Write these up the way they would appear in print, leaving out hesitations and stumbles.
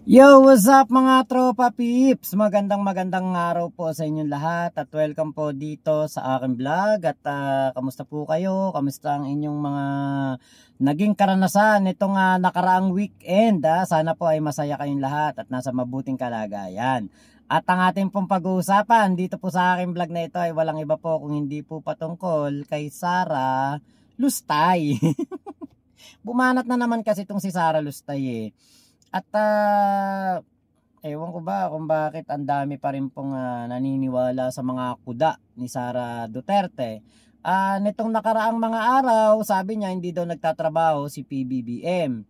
Yo, what's up mga tropa peeps? Magandang araw po sa inyong lahat at welcome po dito sa aking vlog at kamusta po kayo? Kamusta ang inyong mga naging karanasan itong nakaraang weekend? Sana po ay masaya kayong lahat at nasa mabuting kalagayan. At ang ating pong pag-uusapan dito po sa aking vlog na ito ay walang iba po kung hindi po patungkol kay Sara Lustay. Bumanat na naman kasi itong si Sara Lustay At ewan ko ba kung bakit ang dami pa rin pong naniniwala sa mga kuda ni Sara Duterte. Nitong nakaraang mga araw, sabi niya hindi daw nagtatrabaho si PBBM.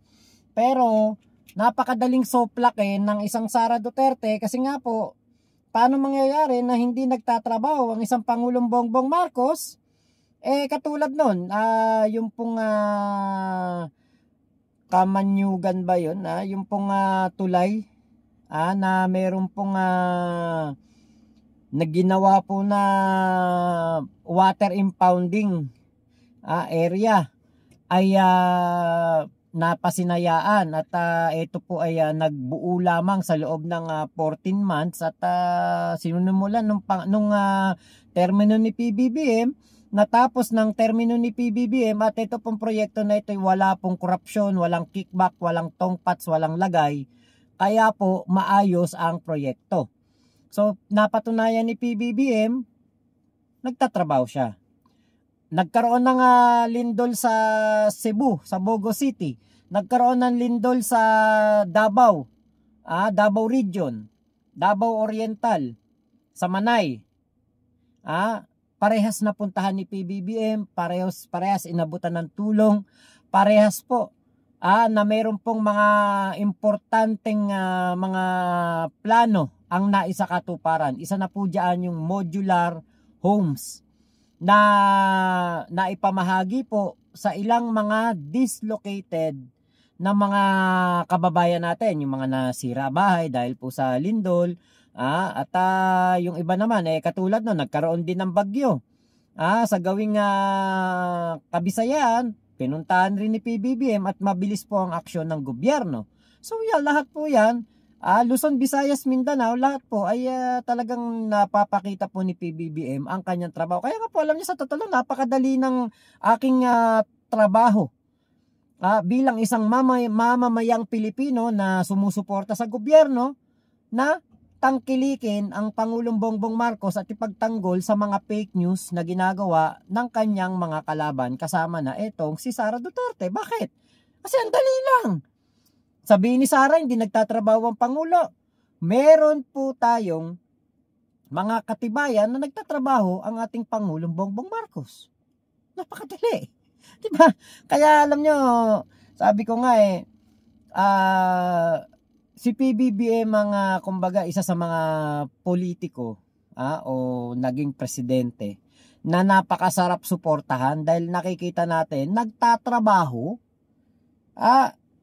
Pero napakadaling soplakin ng isang Sara Duterte kasi nga po, paano mangyayari na hindi nagtatrabaho ang isang Pangulong Bongbong Marcos? Katulad nun, yung pong Kamanyugan ba yun? Yung pong tulay na meron pong nagginawa po na water impounding area ay napasinayaan at ito po ay nagbuo lamang sa loob ng 14 months at sinunimulan nung termino ni PBBM. Natapos ng termino ni PBBM at ito pong proyekto na ito ay wala pong korupsyon, walang kickback, walang tongpats, walang lagay. Kaya po maayos ang proyekto. So napatunayan ni PBBM, nagtatrabaho siya. Nagkaroon ng lindol sa Cebu, sa Bogo City. Nagkaroon ng lindol sa Davao, Davao Region, Davao Oriental, sa Manay. Parehas na puntahan ni PBBM, parehas inabutan ng tulong, parehas po na mayroon pong mga importanteng mga plano ang naisakatuparan. Isa na po diyan yung modular homes na naipamahagi po sa ilang mga dislocated na mga kababayan natin, yung mga nasira bahay dahil po sa lindol. At yung iba naman katulad no, nagkaroon din ng bagyo sa gawing Kabisayan, pinuntahan rin ni PBBM at mabilis po ang aksyon ng gobyerno. So yan, lahat po yan, Luzon, Visayas, Mindanao, lahat po ay talagang napapakita po ni PBBM ang kanyang trabaho. Kaya nga po alam niyo, sa totoo lang, napakadali ng aking trabaho bilang isang mamamayang Pilipino na sumusuporta sa gobyerno na tangkilikin ang Pangulong Bongbong Marcos at ipagtanggol sa mga fake news na ginagawa ng kanyang mga kalaban, kasama na etong si Sara Duterte. Bakit? Kasi ang dali lang. Sabihin ni Sara, hindi nagtatrabaho ang Pangulo. Meron po tayong mga katibayan na nagtatrabaho ang ating Pangulong Bongbong Marcos. Napakadali. Diba? Kaya alam nyo, sabi ko nga si PBBM ang kumbaga isa sa mga politiko o naging presidente na napakasarap suportahan dahil nakikita natin nagtatrabaho.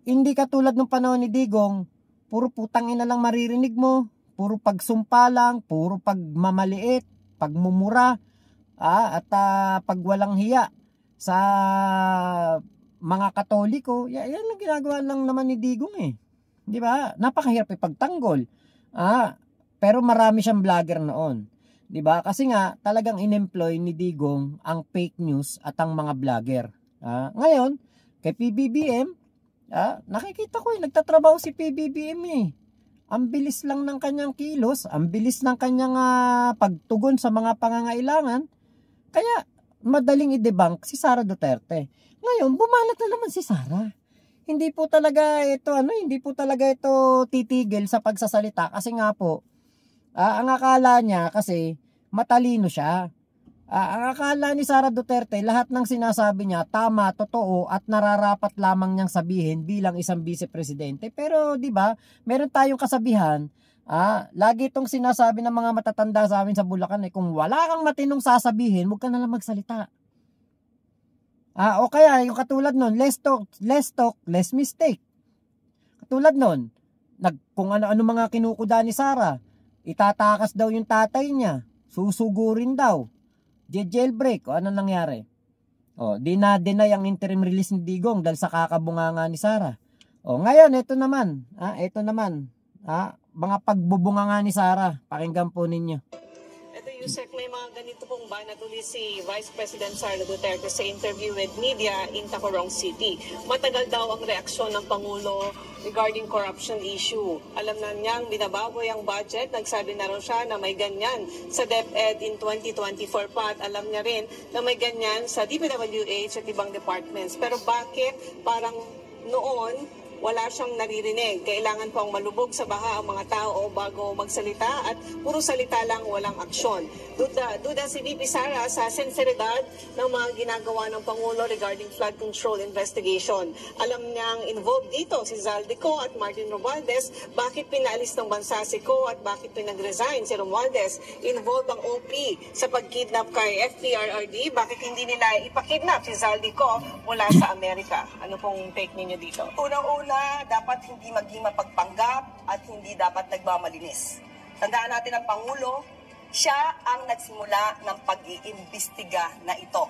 Hindi katulad ng panahon ni Digong, puro putangin na lang maririnig mo, puro pagsumpa lang, puro pagmamaliit, pagmumura, at pagwalang hiya sa mga Katoliko. Yan ang ginagawa lang naman ni Digong Di ba? Napakahirap ipagtanggol. Pero marami siyang vlogger noon. Di ba? Kasi nga talagang in-employ ni Digong ang fake news at ang mga vlogger. Ngayon, kay PBBM, nakikita ko nagtatrabaho si PBBM Ang bilis lang ng kanyang kilos, ang bilis ng kanyang pagtugon sa mga pangangailangan. Kaya madaling i-debunk si Sara Duterte. Ngayon, bumanat na naman si Sara. Hindi po talaga ito titigil sa pagsasalita kasi nga po ang akala niya kasi matalino siya. Ang akala ni Sara Duterte, lahat ng sinasabi niya tama, totoo at nararapat lamang niyang sabihin bilang isang vice-presidente. Pero 'di ba, meron tayong kasabihan, lagi itong sinasabi ng mga matatanda sa amin sa Bulacan kung wala kang matinong sasabihin, huwag ka na lang magsalita. O kaya yung katulad nun, less talk, less mistake. Katulad nun, kung ano-ano mga kinukuda ni Sara, itatakas daw yung tatay niya, susugurin daw, jailbreak, o ano nangyari? Deny ang interim release ni Digong dahil sa kakabunganga ni Sara. Ngayon, ito naman, Mga pagbubunga nga ni Sara. Pakinggan po ninyo. Ito, Yusek, may mga ganito pong banatuli si Vice President Sara Duterte sa interview with media in Tacurong City. Matagal daw ang reaksyon ng Pangulo regarding corruption issue. Alam na niyang binababoy ang budget. Nagsabi na rin siya na may ganyan sa DepEd in 2024 pa at alam niya rin na may ganyan sa DPWH at ibang departments. Pero bakit parang noon wala siyang naririnig? Kailangan pang malubog sa baha ang mga tao bago magsalita at puro salita lang, walang aksyon. Duda si VP Sara sa sinseridad ng mga ginagawa ng Pangulo regarding flood control investigation. Alam niyang involved dito si Zaldico at Martin Romualdez. Bakit pinaalis ng bansa si Co at bakit pinag-resign si Romualdez? Involved ang OP sa pagkidnap kay FPRRD. Bakit hindi nila ipakidnap si Zaldico mula sa Amerika? Ano pong take ninyo dito? Unang-una, dapat hindi maging mapagpanggap at hindi dapat nagmamalinis. Tandaan natin ang Pangulo, siya ang nagsimula ng pag-iimbestiga na ito.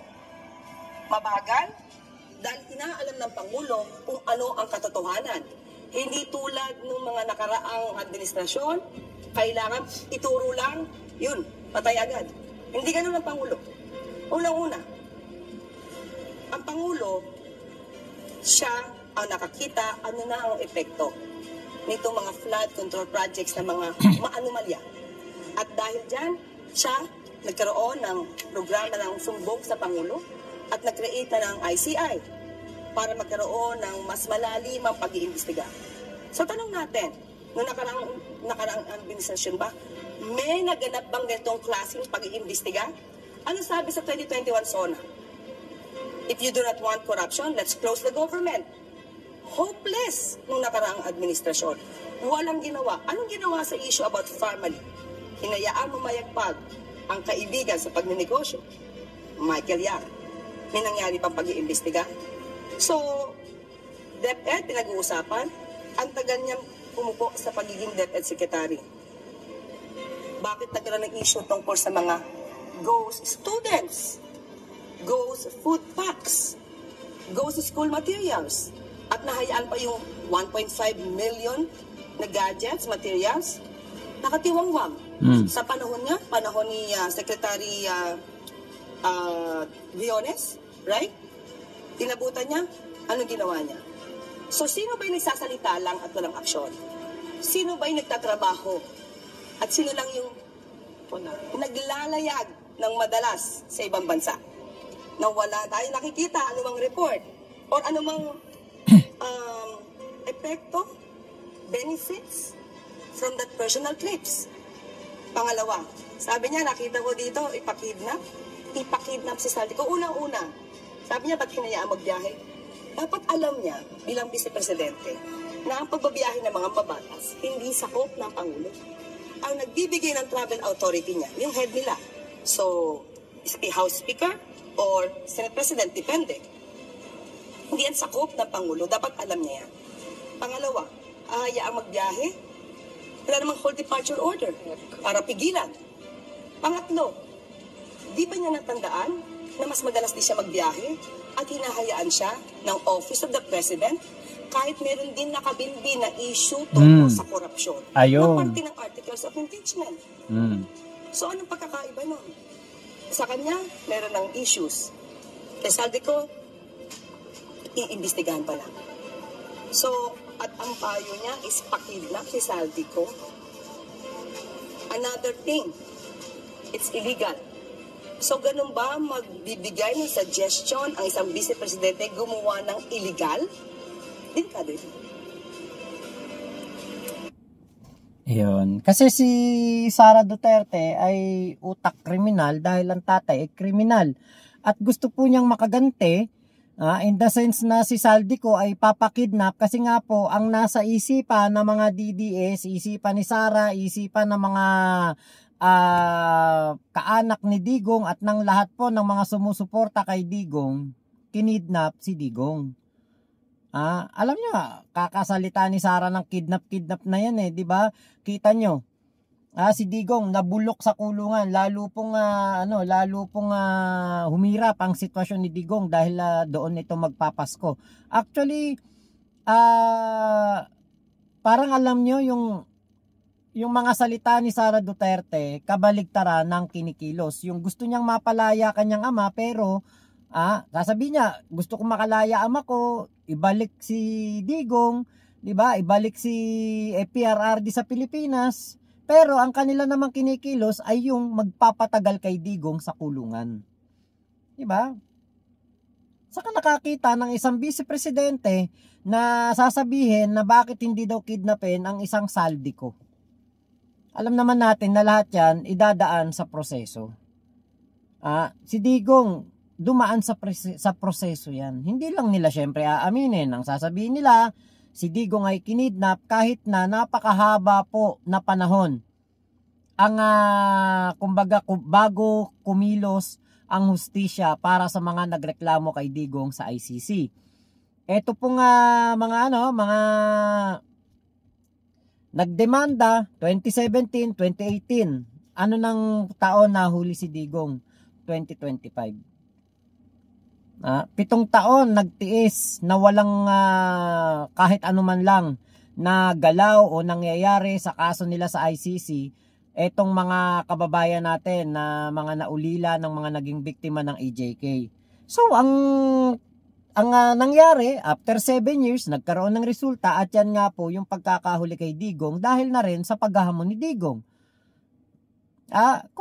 Mabagal, dahil inaalam ng Pangulo kung ano ang katotohanan. Hindi tulad ng mga nakaraang administrasyon, kailangan ituro lang, yun, patay agad. Hindi ganun ang Pangulo. Unang-una, ang Pangulo, siya ang nakakita ano na ang epekto nitong mga flood control projects na mga maanomalya. At dahil dyan, siya nagkaroon ng programa ng sumbong sa Pangulo at nag-create na ng ICI para magkaroon ng mas malalimang pag-iimbestiga. So tanong natin, noong nakaraang administrasyon ba, may naganap bang ganitong klaseng pag-iimbestiga? Ano sabi sa 2021 SONA? If you do not want corruption, let's close the government. Hopeless nung nakaraang administrasyon. Walang ginawa. Anong ginawa sa issue about family? Hinayaan mo mayagpag ang kaibigan sa pagnenegosyo. Michael Yar. May nangyari pang pag-iimbestiga. So, DepEd pinag-uusapan. Ang tagal niyang umupo sa pagiging DepEd Secretary. Bakit nagkaroon ng issue tungkol sa mga ghost students? Ghost food packs? Ghost school materials? At nahayaan pa yung 1.5 million na gadgets, materials, nakatiwangwang. Sa panahon niya, panahon ni Secretary Briones, right? Tinabutan niya, anong ginawa niya? So, sino ba'y nagsasalita lang at walang aksyon? Sino ba'y nagtatrabaho? At sino lang yung naglalayag ng madalas sa ibang bansa? Nang wala tayo nakikita anumang report or anumang epekto, benefits from that personal trips. Pangalawa, sabi niya, nakita ko dito, ipakidnap si Zaldico. Unang-una, sabi niya, ba't hinayaan magbiyahe? Dapat alam niya, bilang vice-presidente, na ang pagbabiyahe ng mga babatas, hindi sakop ng Pangulo. Ang nagbibigay ng travel authority niya, yung head nila. So, House Speaker or Senate President, depende. Hindi yan sakop ng Pangulo, dapat alam niya yan. Pangalawa, hayaang magbiyahe, wala namang whole departure order para pigilan. Pangatlo, di ba niya natandaan na mas madalas di siya magbiyahe at hinahayaan siya ng Office of the President kahit meron din nakabinbi na issue tungkol sa korupsyon na parte ng articles of impeachment. So anong pagkakaiba nun? Sa kanya, meron ng issues. Kaya Zaldico, iimbestigahan pa lang. So, at ang payo niya is pakidnap si Zaldico. Another thing, it's illegal. So, ganun ba magbibigay ng suggestion ang isang vice-presidente gumawa ng illegal? Delikado ito. Yun. Kasi si Sara Duterte ay utak kriminal dahil ang tatay ay kriminal. At gusto po niyang makaganti, in the sense na si Zaldico ay papakidnap kasi nga po ang nasa isipan ng mga DDS, isipan ni Sara, isipan ng mga kaanak ni Digong at ng lahat po ng mga sumusuporta kay Digong, kinidnap si Digong. Alam niyo, kakasalita ni Sara ng kidnap na yan di ba? Kita nyo, si Digong nabulok sa kulungan, lalo pong humirap ang sitwasyon ni Digong dahil doon ito magpapasko. Actually, parang alam nyo yung yung mga salita ni Sara Duterte kabaligtaran ng kinikilos. Yung gusto niyang mapalaya kanyang ama, pero sasabihin niya, gusto kong makalaya ama ko, ibalik si Digong, 'di ba? Ibalik si PRRD sa Pilipinas. Pero ang kanila namang kinikilos ay yung magpapatagal kay Digong sa kulungan. 'Di ba? Saka nakakita ng isang vice presidente na sasabihin na bakit hindi daw kidnapin ang isang Saldico. Alam naman natin na lahat yan idadaan sa proseso. Si Digong dumaan sa proseso yan. Hindi lang nila syempre aaminin. Ang sasabihin nila, si Digong ay kinidnap kahit na napakahaba po na panahon. Ang kumbaga bago kumilos ang hustisya para sa mga nagreklamo kay Digong sa ICC. Ito pong mga nagdemanda 2017, 2018. Ano nang taon na huli si Digong? 2025. 7 taon nagtiis na walang kahit anuman lang na galaw o nangyayari sa kaso nila sa ICC. Etong mga kababayan natin na mga naulila ng mga naging biktima ng EJK. So ang nangyari, after 7 years, nagkaroon ng resulta at yan nga po yung pagkakahuli kay Digong dahil na rin sa paghahamon ni Digong.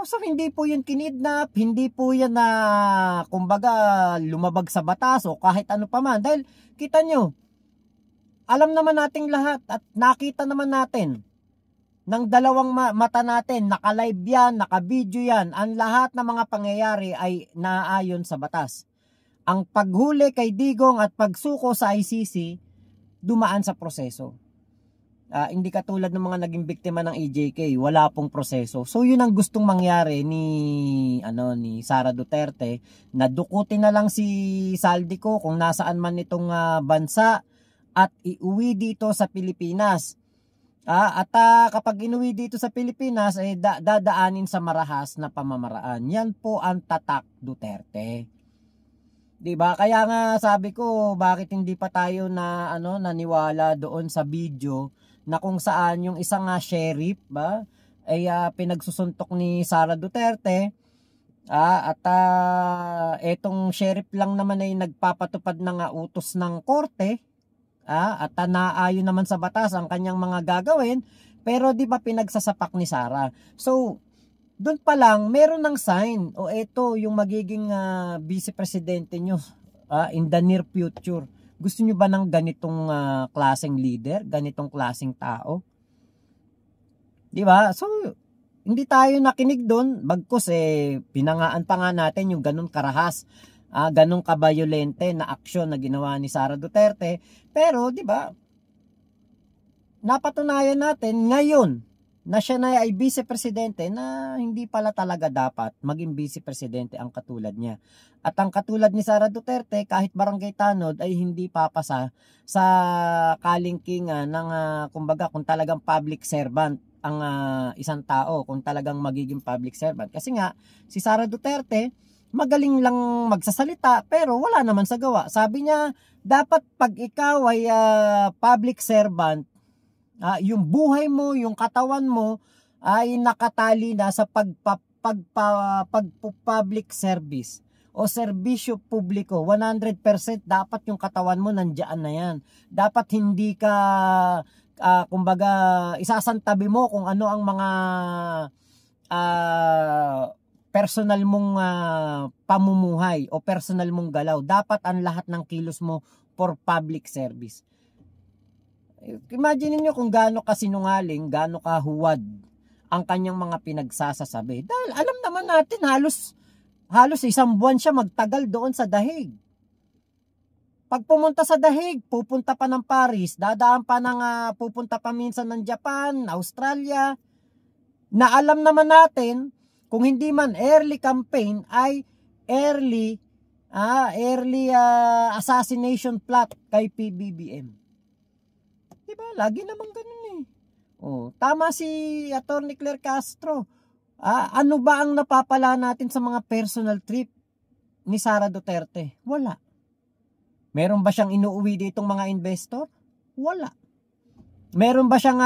So hindi po yun kinidnap, hindi po yan na kumbaga lumabag sa batas o kahit ano pa man. Dahil kita nyo, alam naman nating lahat at nakita naman natin ng dalawang mata natin, naka-live yan, naka-video yan, ang lahat ng mga pangyayari ay naaayon sa batas. Ang paghuli kay Digong at pagsuko sa ICC, dumaan sa proseso. Hindi katulad ng mga naging biktima ng EJK, wala pong proseso. So yun ang gustong mangyari ni Sara Duterte, na dukutin na lang si Saldico kung nasaan man itong bansa at iuwi dito sa Pilipinas. Kapag inuwi dito sa Pilipinas, dadaanin sa marahas na pamamaraan. Yan po ang tatak Duterte. 'Di ba? Kaya nga sabi ko, bakit hindi pa tayo naniwala doon sa video na kung saan yung isang sheriff ay pinagsusuntok ni Sara Duterte. Etong sheriff lang naman ay nagpapatupad ng utos ng korte. At naayon naman sa batas ang kanyang mga gagawin, pero di ba pinagsasapak ni Sara? So doon pa lang meron ng sign, eto yung magiging vice presidente nyo in the near future. Gusto nyo ba ng ganitong klaseng leader, ganitong klaseng tao? Di ba? So hindi tayo nakinig doon, bagkus pinangaan pa nga natin yung ganun karahas, ganong kabayolente na aksyon na ginawa ni Sara Duterte. Pero 'di ba, napatunayan natin ngayon na siya na ay vice presidente na hindi pala talaga dapat maging vice presidente ang katulad niya. At ang katulad ni Sara Duterte, kahit barangay tanod ay hindi papasa sa kalingkingan ng kumbaga kung talagang public servant ang isang tao, kung talagang magiging public servant. Kasi nga si Sara Duterte magaling lang magsasalita pero wala naman sa gawa. Sabi niya, dapat pag ikaw ay public servant, yung buhay mo, yung katawan mo ay nakatali na sa public service o serbisyo publiko. 100% dapat yung katawan mo nandiyan na yan. Dapat hindi ka kumbaga isasantabi mo kung ano ang mga personal mong pamumuhay o personal mong galaw. Dapat ang lahat ng kilos mo for public service. Imagine niyo kung gaano kasinungaling, gaano kahuwad ang kanyang mga pinagsasasabi. Dahil alam naman natin halos 1 buwan siya magtagal doon sa Dahig. Pag pumunta sa Dahig, pupunta pa ng Paris, dadaan pa pupunta pa minsan ng Japan, Australia, na alam naman natin kung hindi man early campaign ay early assassination plot kay PBBM. Diba? Lagi namang ganun tama si Atty. Claire Castro. Ano ba ang napapala natin sa mga personal trip ni Sara Duterte? Wala. Meron ba siyang inuuwi ditong mga investor? Wala. Meron ba siyang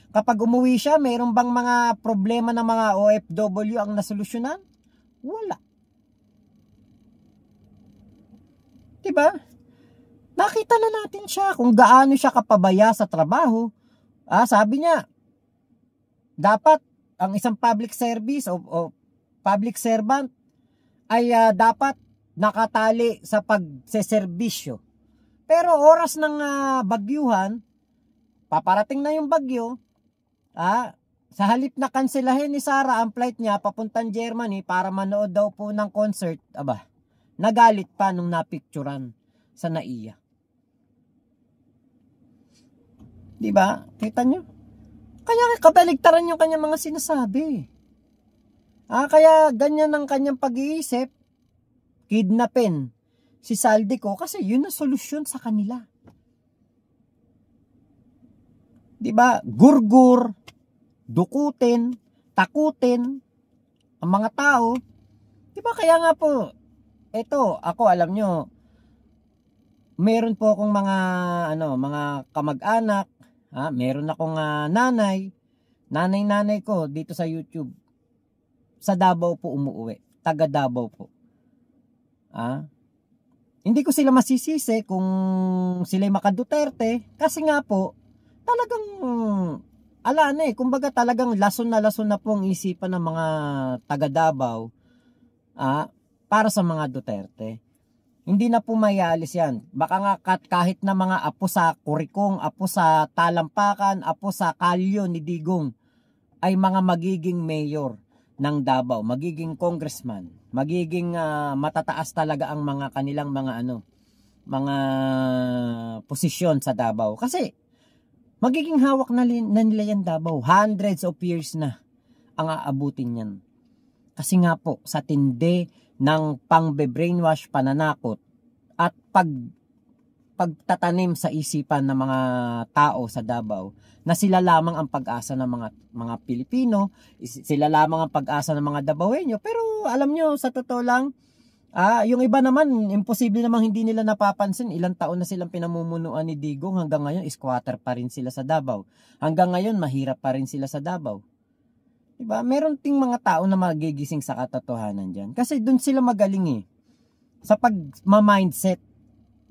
kapag umuwi siya, meron bang mga problema ng mga OFW ang nasolusyonan? Wala. Diba? Nakita na natin siya kung gaano siya kapabaya sa trabaho. Sabi niya, dapat ang isang public service o public servant ay dapat nakatali sa pagseserbisyo. Pero oras ng bagyuhan, paparating na yung bagyo, sa halip na kanselahin ni Sara ang flight niya papuntang Germany para manood daw po ng concert, nagalit pa nung napicturan sa NAIA. Diba? Kita nyo? Kaya kabaligtaran yung kanyang mga sinasabi. Kaya ganyan ang kanyang pag-iisip, kidnapin si Saldico kasi yun ang solusyon sa kanila. Diba? Gurgur, dukutin, takutin ang mga tao. Diba? Kaya nga po, eto, ako alam nyo, meron po akong mga kamag-anak, meron akong nanay ko dito sa YouTube. Sa Davao po umuwi. Taga Davao po. Hindi ko sila masisisi kung sila'y maka-Duterte kasi nga po, talagang kumbaga talagang lason na po ang isipan ng mga taga Davao para sa mga Duterte. Hindi na po mayalis yan. Baka nga kahit na mga apo sa Kurikong, apo sa Talampakan, apo sa Kalyo ni Digong ay mga magiging mayor ng Davao, magiging congressman, magiging matataas talaga ang mga kanilang mga posisyon sa Davao. Kasi magiging hawak na nila yan Davao. Hundreds of years na ang aabutin yan. Kasi nga po, sa tindi ng pang-brainwash, pananakot, at pagtatanim sa isipan ng mga tao sa Davao, na sila lamang ang pag-asa ng mga Pilipino, sila lamang ang pag-asa ng mga Davaoenyo. Pero alam nyo, sa totoo lang, yung iba naman, imposible namang hindi nila napapansin. Ilang taon na silang pinamumunuan ni Digong, hanggang ngayon, squatter pa rin sila sa Davao. Hanggang ngayon, mahirap pa rin sila sa Davao. Diba? Meron ting mga tao na magigising sa katotohanan dyan. Kasi dun sila magaling sa pag-mindset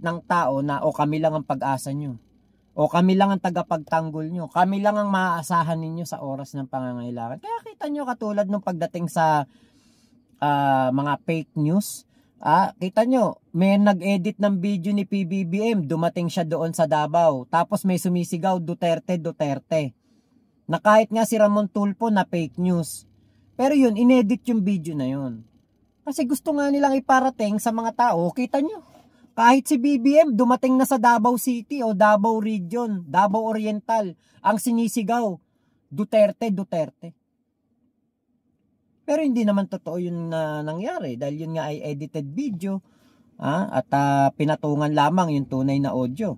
ng tao na kami lang ang pag-asa nyo. O kami lang ang tagapagtanggol nyo. Kami lang ang maaasahan ninyo sa oras ng pangangailangan. Kaya kita nyo katulad nung pagdating sa mga fake news. Kita nyo, may nag-edit ng video ni PBBM. Dumating siya doon sa Davao. Tapos may sumisigaw, Duterte, Duterte. Na kahit nga si Ramon Tulfo na fake news. Pero yun, inedit yung video na yun. Kasi gusto nga nilang iparating sa mga tao. Kita nyo, kahit si BBM dumating na sa Davao City o Davao Region, Davao Oriental, ang sinisigaw, Duterte, Duterte. Pero hindi naman totoo yun na nangyari dahil yun nga ay edited video at pinatungan lamang yung tunay na audio.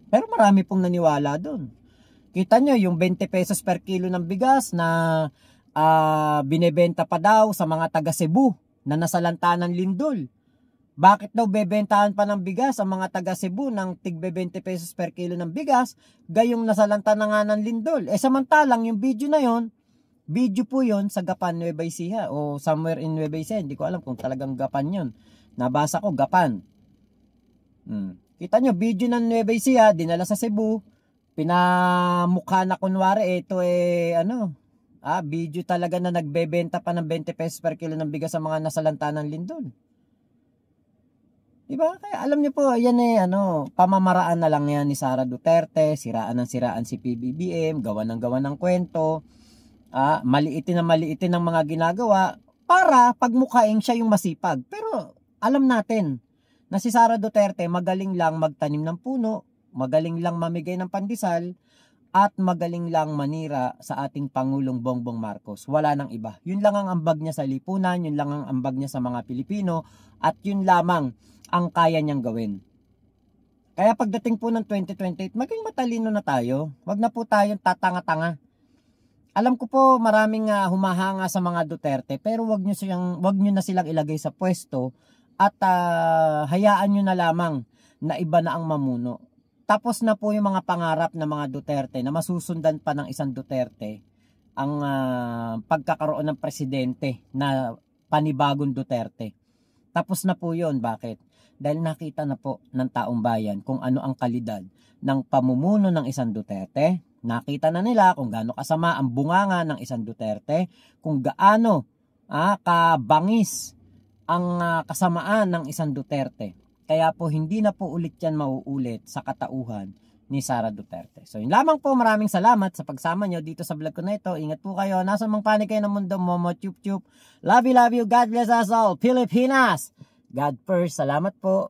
Pero marami pong naniwala doon. Kita nyo yung 20 pesos per kilo ng bigas na binebenta pa daw sa mga taga Cebu na nasalanta ng lindol. Bakit daw bebentahan pa ng bigas ang mga taga Cebu ng tigbe 20 pesos per kilo ng bigas, gayong nasalanta na nga ng lindol? Samantalang yung video na yon, video po yon sa Gapan, Nueva Ecija o somewhere in Nueva Ecija. Hindi ko alam kung talagang Gapan yon. Nabasa ko Gapan. Kita nyo, video ng Nueva Ecija, dinala sa Cebu, pinamukha na kunwari, ito video talaga na nagbebenta pa ng 20 pesos per kilo ng bigas sa mga nasalanta ng lindol. Diba? Kaya alam niyo po, yan pamamaraan na lang yan ni Sara Duterte, siraan si PBBM, gawa ng kwento, maliitin ng mga ginagawa para pagmukhaing siya yung masipag. Pero alam natin na si Sara Duterte magaling lang magtanim ng puno, magaling lang mamigay ng pandesal, at magaling lang manira sa ating Pangulong Bongbong Marcos. Wala nang iba. Yun lang ang ambag niya sa lipunan, yun lang ang ambag niya sa mga Pilipino, at yun lamang ang kaya niyang gawin. Kaya pagdating po ng 2028, maging matalino na tayo. Wag na po tayong tatanga-tanga. Alam ko po maraming humahanga sa mga Duterte, pero wag niyo na silang ilagay sa pwesto at hayaan niyo na lamang na iba na ang mamuno. tapos na po yung mga pangarap ng mga Duterte na masusundan pa ng isang Duterte ang pagkakaroon ng presidente na panibagong Duterte. Tapos na po yun. Bakit? Dahil nakita na po ng taong bayan kung ano ang kalidad ng pamumuno ng isang Duterte. Nakita na nila kung gaano kasama ang bunganga ng isang Duterte, kung gaano kabangis ang kasamaan ng isang Duterte. Kaya po hindi na po ulit yan mauulit sa katauhan ni Sara Duterte. So yun lamang po, maraming salamat sa pagsama nyo dito sa vlog ko na ito. Ingat po kayo. Nasa mang panig kayo ng mundo, Momo Chup Chup. Love you, love you. God bless us all. Pilipinas! God first. Salamat po.